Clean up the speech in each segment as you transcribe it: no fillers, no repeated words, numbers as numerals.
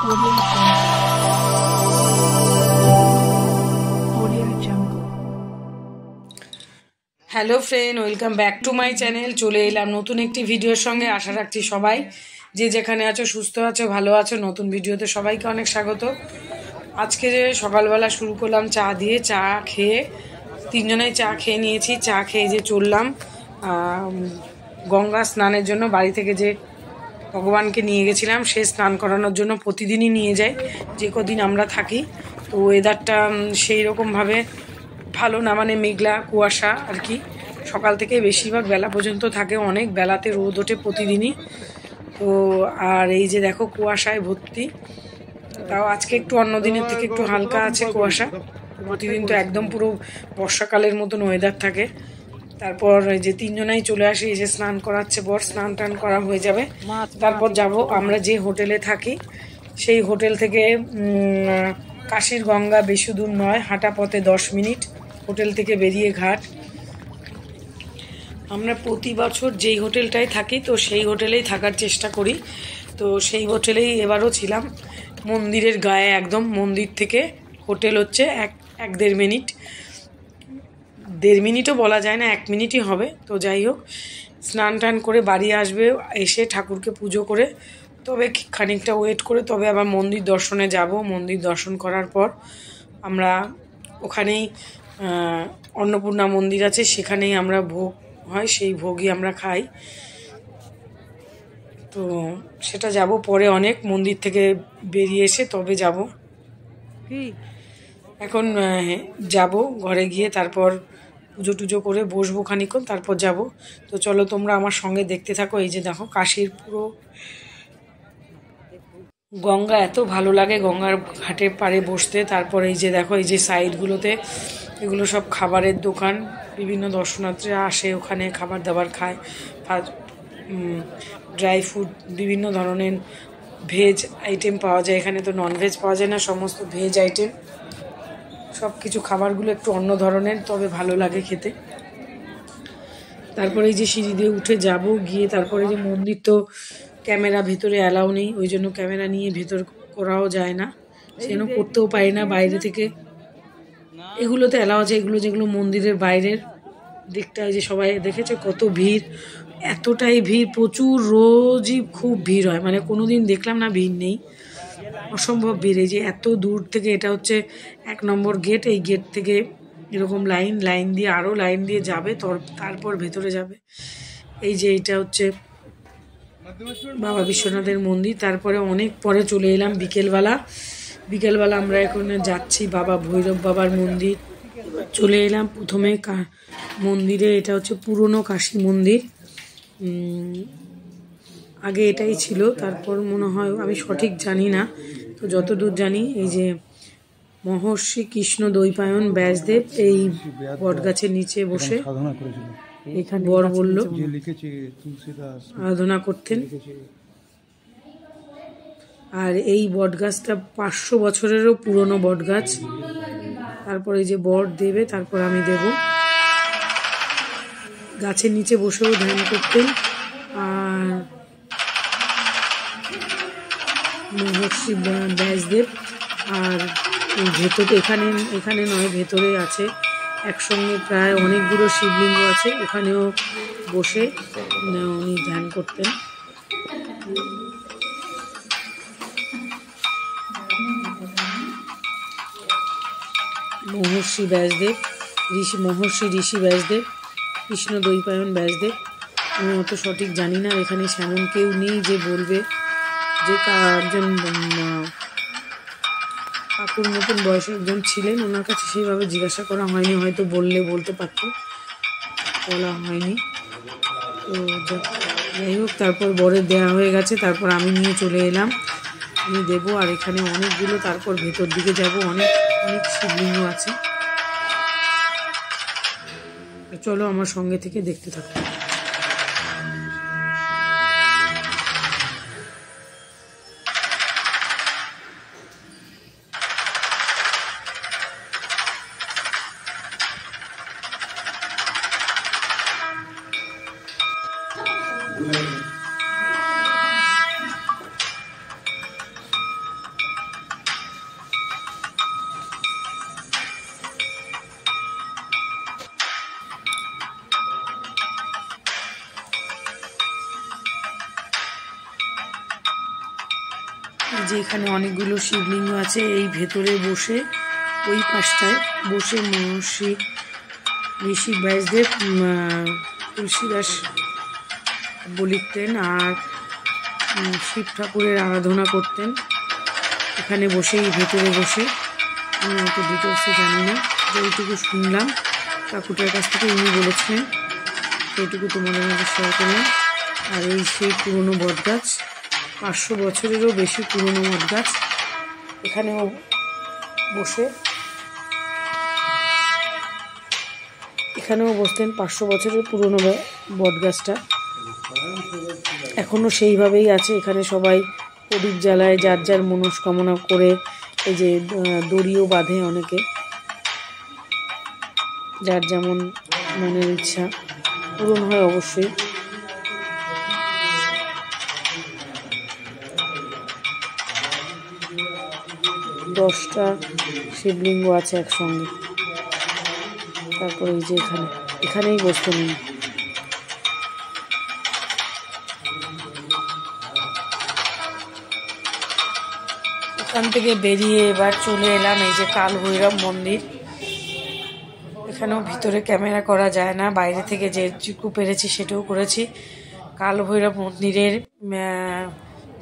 Audio Jungle. Hello friend, welcome back to my channel. চলে এলাম নতুন একটি ভিডিওর সঙ্গে। আশা রাখছি সবাই যে যেখানে আছো সুস্থ আছো, ভালো আছো। নতুন ভিডিওতে সবাইকে অনেক স্বাগত। আজকে সকালবেলা শুরু করলাম চা দিয়ে। চা খেয়ে তিনজনেই চা খেয়ে নিয়েছি। চা খেয়ে যে চললাম গঙ্গা স্নানের জন্য। বাড়ি থেকে যে ভগবানকে নিয়ে গেছিলাম সে স্নান করানোর জন্য প্রতিদিনই নিয়ে যায় যে কদিন আমরা থাকি। তো ওয়েদারটা সেই রকমভাবে ভালো না, মানে মেঘলা কুয়াশা আর কি। সকাল থেকে বেশিরভাগ বেলা পর্যন্ত থাকে, অনেক বেলাতে রোদ ওঠে প্রতিদিনই। তো আর এই যে দেখো কুয়াশায় ভর্তি। তাও আজকে একটু অন্য দিনের থেকে একটু হালকা আছে কুয়াশা। প্রতিদিন তো একদম পুরো বর্ষাকালের মতন ওয়েদার থাকে। তারপর যে তিনজনাই চলে আসে, এসে স্নান করাচ্ছে বর। স্নান টান করা হয়ে যাবে, তারপর যাব আমরা যে হোটেলে থাকি সেই হোটেল থেকে কাশীর গঙ্গা বেশি দূর নয়, হাঁটা পথে 10 মিনিট হোটেল থেকে বেরিয়ে ঘাট। আমরা প্রতি বছর যেই হোটেলটায় থাকি তো সেই হোটেলেই থাকার চেষ্টা করি। তো সেই হোটেলেই এবারও ছিলাম, মন্দিরের গায়ে একদম। মন্দির থেকে হোটেল হচ্ছে 1-1.5 মিনিট, 1.5 মিনিটও বলা যায় না, 1 মিনিটই হবে। তো যাই হোক, স্নান টান করে বাড়ি আসবে, এসে ঠাকুরকে পুজো করে তবে খানিকটা ওয়েট করে তবে আবার মন্দির দর্শনে যাব। মন্দির দর্শন করার পর আমরা ওখানেই অন্নপূর্ণা মন্দির আছে, সেখানেই আমরা ভোগ হয়, সেই ভোগই আমরা খাই। তো সেটা যাব পরে, অনেক মন্দির থেকে বেরিয়ে এসে তবে যাব। এখন যাব ঘরে গিয়ে, তারপর পুজো টুজো করে বসবো খানিক্ষণ, তারপর যাব। তো চলো তোমরা আমার সঙ্গে দেখতে থাকো। এই যে দেখো কাশীর পুরো গঙ্গা, এত ভালো লাগে গঙ্গার ঘাটের পাড়ে বসতে। তারপর এই যে দেখো, এই যে সাইডগুলোতে এগুলো সব খাবারের দোকান। বিভিন্ন দর্শনার্থীরা আসে, ওখানে খাবার দাবার খায়। ড্রাই ফ্রুট, বিভিন্ন ধরনের ভেজ আইটেম পাওয়া যায় এখানে। তো ননভেজ পাওয়া যায় না, সমস্ত ভেজ আইটেম। সব কিছু খাবারগুলো একটু অন্য ধরনের, তবে ভালো লাগে খেতে। তারপরে এই যে সিঁড়ি দিয়ে উঠে যাব, গিয়ে তারপরে যে মন্দির তো ক্যামেরা ভেতরে অ্যালাউ নেই, ওই জন্য ক্যামেরা নিয়ে ভেতর করাও যায় না, সেজন্য করতেও পারি না বাইরে থেকে। এগুলোতে অ্যালাউ আছে, এগুলো যেগুলো মন্দিরের বাইরের দিকটায়। যে সবাই দেখেছে কত ভিড়, এতটাই ভিড়, প্রচুর, রোজই খুব ভিড় হয়। মানে কোনো দিন দেখলাম না ভিড় নেই, অসম্ভব ভিড়। এই যে এত দূর থেকে, এটা হচ্ছে 1 নম্বর গেট। এই গেট থেকে এরকম লাইন দিয়ে আরও লাইন দিয়ে যাবে, তারপর ভেতরে যাবে। এই যে এটা হচ্ছে বাবা বিশ্বনাথের মন্দির। তারপরে অনেক পরে চলে এলাম বিকেলবেলা আমরা এখন যাচ্ছি বাবা ভৈরব বাবার মন্দির। চলে এলাম প্রথমে মন্দিরে। এটা হচ্ছে পুরনো কাশী মন্দির, আগে এটাই ছিল। তারপর মনে হয়, আমি সঠিক জানি না, তো যতদূর জানি এই যে মহর্ষি কৃষ্ণ দ্বৈপায়ন ব্যাসদেব এই বটগাছের নিচে বসে এখানে বর বলল আরাধনা করতেন। আর এই বটগাছটা 500 বছরেরও পুরনো বটগাছ। তারপরে যে বর দেবে, তারপর আমি দেব। গাছের নিচে বসেও ধ্যান করতেন। আর মহর্ষি ব্যাসদেব। আর ভেতরে এখানে নয়, ভেতরে আছে একসঙ্গে প্রায় অনেকগুলো শিবলিঙ্গ আছে, ওখানেও বসে উনি ধ্যান করতেন। মহর্ষি ঋষি ব্যাসদেব, কৃষ্ণ দ্বৈপায়ন ব্যাসদেব। আমি অত সঠিক জানি না, এখানে সেমন কেউ নেই যে বলবে। যে একজন কাকুর মতন বয়সের একজন ছিলেন, ওনার কাছে সেইভাবে জিজ্ঞাসা করা হয়নি, হয়তো বলতে পারতো, বলা হয়নি। তো যাই হোক, তারপর বরের দেয়া হয়ে গেছে, তারপর আমি নিয়ে চলে এলাম, আমি দেবো। আর এখানে অনেকগুলো, তারপর ভেতর দিকে যাব, অনেক শিবলিঙ্গ আছে। চলো আমার সঙ্গে থেকে দেখতে থাকো। এই যে এখানে অনেকগুলো শিবলিঙ্গ আছে, এই ভেতরে বসে ওই পাশটায় বসে মহর্ষি ঋষি ব্যাসদেব তুলসীদাস বলিতেন আর শিব ঠাকুরের আরাধনা করতেন। এখানে বসেই ভেতরে বসে, আমি অত ডিটেলসে জানি না, যেইটুকু শুনলাম কাকুটার কাছ থেকে উনি বলেছিলেন সেইটুকু তোমাদের মধ্যে শেয়ার করলাম। আর এই সেই পুরনো বটগাছ, 500 বছরেরও বেশি পুরনো বটগাছ। এখানেও বসতেন 500 বছরের পুরনো বটগাছটা এখনও সেইভাবেই আছে। এখানে সবাই প্রদীপ জ্বালায়, যার যার মনস্কামনা করে। এই যে দড়িও বাঁধে অনেকে, যার যেমন মনের ইচ্ছা পূরণ হয় অবশ্যই। দশটা শিবলিঙ্গ আছে একসঙ্গে। তারপর এই যে এখানেই বসতেন উনি। এখান থেকে বেরিয়ে এবার চলে এলাম এই যে কাল ভৈরব মন্দির। এখানেও ভিতরে ক্যামেরা করা যায় না, বাইরে থেকে যেটুকু পেরেছি সেটাও করেছি। কাল ভৈরব মন্দিরের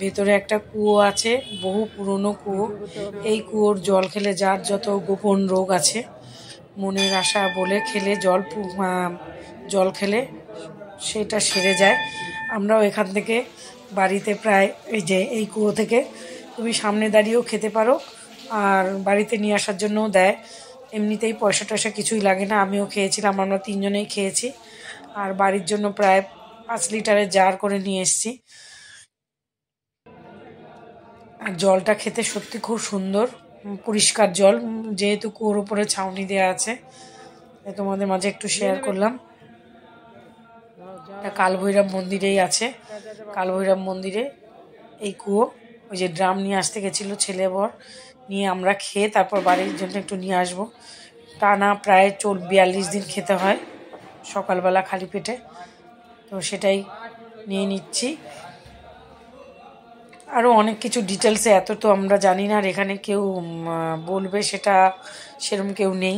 ভেতরে একটা কুয়ো আছে, বহু পুরনো কুয়ো। এই কুয়োর জল খেলে যার যত গোপন রোগ আছে, মনের আশা বলে খেলে জল খেলে সেটা সেরে যায়। আমরাও এখান থেকে বাড়িতে প্রায় এই কুয়ো থেকে তুমি সামনে দাঁড়িয়েও খেতে পারো, আর বাড়িতে নিয়ে আসার জন্যও দেয়। এমনিতেই পয়সা টয়সা কিছুই লাগে না। আমিও খেয়েছিলাম, আমরা 3 জনেই খেয়েছি। আর বাড়ির জন্য প্রায় 5 লিটারের জার করে নিয়ে এসেছি। আর জলটা খেতে সত্যি খুব সুন্দর, পরিষ্কার জল, যেহেতু কুয়োর উপরে ছাউনি দেওয়া আছে। তোমাদের মাঝে একটু শেয়ার করলাম। কাল ভৈরব মন্দিরেই আছে। কাল ভৈরব মন্দিরে এই কুয়ো। ওই যে ড্রাম নিয়ে আসতে গেছিলো ছেলে বর, নিয়ে আমরা খেয়ে তারপর বাড়ির জন্য একটু নিয়ে আসবো। টানা প্রায় 42 দিন খেতে হয় সকালবেলা খালি পেটে, তো সেটাই নিয়ে নিচ্ছি। আরও অনেক কিছু ডিটেলসে এত তো আমরা জানি না, আর এখানে কেউ বলবে সেটা সেরকম কেউ নেই।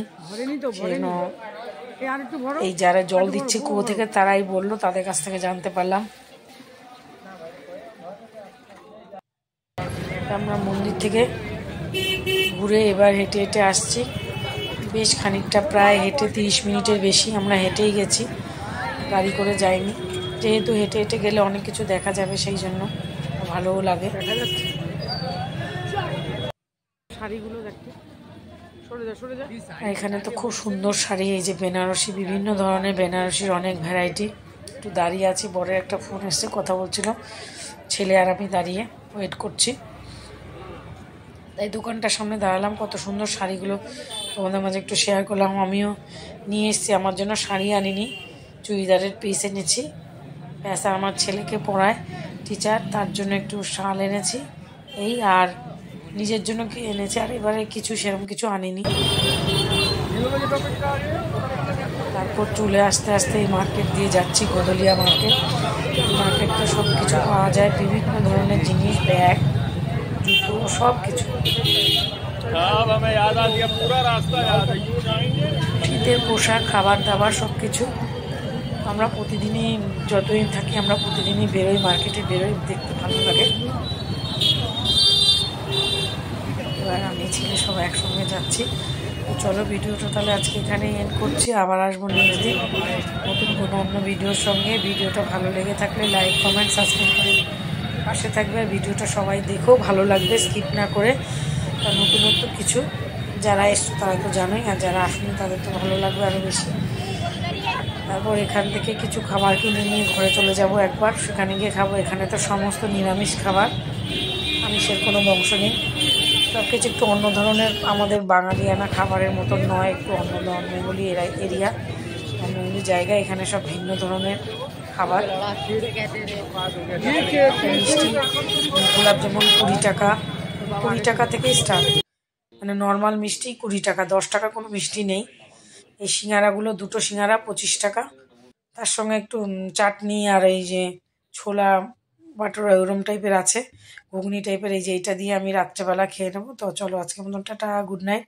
এই যারা জল দিচ্ছে কুয়ো থেকে তারাই বললো, তাদের কাছ থেকে জানতে পারলাম। আমরা মন্দির থেকে ঘুরে এবার হেঁটে হেঁটে আসছি। বেশ খানিকটা, প্রায় হেঁটে 30 মিনিটের বেশি আমরা হেঁটেই গেছি, গাড়ি করে যাইনি। যেহেতু হেঁটে হেঁটে গেলে অনেক কিছু দেখা যাবে, সেই জন্য ভালোও লাগে। শাড়িগুলো দেখতে এখানে তো খুব সুন্দর শাড়ি, এই যে বেনারসি, বিভিন্ন ধরনের বেনারসির অনেক ভ্যারাইটি। একটু দাঁড়িয়ে আছি, বড় একটা ফোন এসছে, কথা বলছিল ছেলে আর আমি দাঁড়িয়ে ওয়েট করছি। তাই দোকানটার সামনে দাঁড়ালাম, কত সুন্দর শাড়িগুলো তোমাদের মাঝে একটু শেয়ার করলাম। আমিও নিয়ে এসেছি, আমার জন্য শাড়ি আনিনি, চুড়িদারের পিস এনেছি। ব্যাস, আমার ছেলেকে পড়ায় টিচার, তার জন্য একটু শাল এনেছি এই, আর নিজের জন্য কি এনেছি, আর এবারে কিছু সেরকম কিছু আনিনি। তারপর চলে আস্তে আস্তে এই মার্কেট দিয়ে যাচ্ছি, গদলিয়া মার্কেট। মার্কেটটা সব কিছু পাওয়া যায়, বিভিন্ন ধরনের জিনিস, ব্যাগ, জুতো, সব কিছু। শীতের পোশাক, খাবার দাবার সব কিছু। আমরা প্রতিদিনই যতদিন থাকি আমরা প্রতিদিনই বেরোই, মার্কেটে বেরোই, দেখতে ভালো লাগে। এবার আমি ছেলে সব একসঙ্গে যাচ্ছি। তো চলো, ভিডিওটা তাহলে আজকে এখানেই এন্ড করছি। আবার আসবো নেক্সট দিন নতুন কোনো অন্য ভিডিওর সঙ্গে। ভিডিওটা ভালো লেগে থাকলে লাইক, কমেন্ট, সাবস্ক্রাইব করে পাশে থাকবে। আর ভিডিওটা সবাই দেখো, ভালো লাগবে, স্কিপ না করে। আর নতুনত্ব কিছু যারা এসছো তারা তো জানোই, আর যারা আসেনি তাদের তো ভালো লাগবে আরও বেশি। তারপর এখান থেকে কিছু খাবার কিনে নিয়ে ঘরে চলে যাব একবার, সেখানে গিয়ে খাবো। এখানে তো সমস্ত নিরামিষ খাবার, আমিষের কোনো বংশ নেই। সব কিছু একটু অন্য ধরনের, আমাদের বাঙালিয়ানা খাবারের মতন নয়, একটু অন্য বেঙ্গলি এরিয়া, বেঙ্গলি জায়গা। এখানে সব ভিন্ন ধরনের খাবার। মিষ্টি, গোলাপ জামুন 20 টাকা, 20 টাকা থেকেই স্টার্ট। মানে নর্মাল মিষ্টি 20 টাকা, 10 টাকা কোনো মিষ্টি নেই। এই সিঙ্গারাগুলো, 2টো সিঙ্গারা 25 টাকা, তার সঙ্গে একটু চাটনি আর এই যে ছোলা বাটোরা ওরম টাইপের আছে, ঘুগনি টাইপের। এই যে এইটা দিয়ে আমি রাত্রেবেলা খেয়ে নেবো। তো চলো আজকের মতন টাটা, গুড নাইট।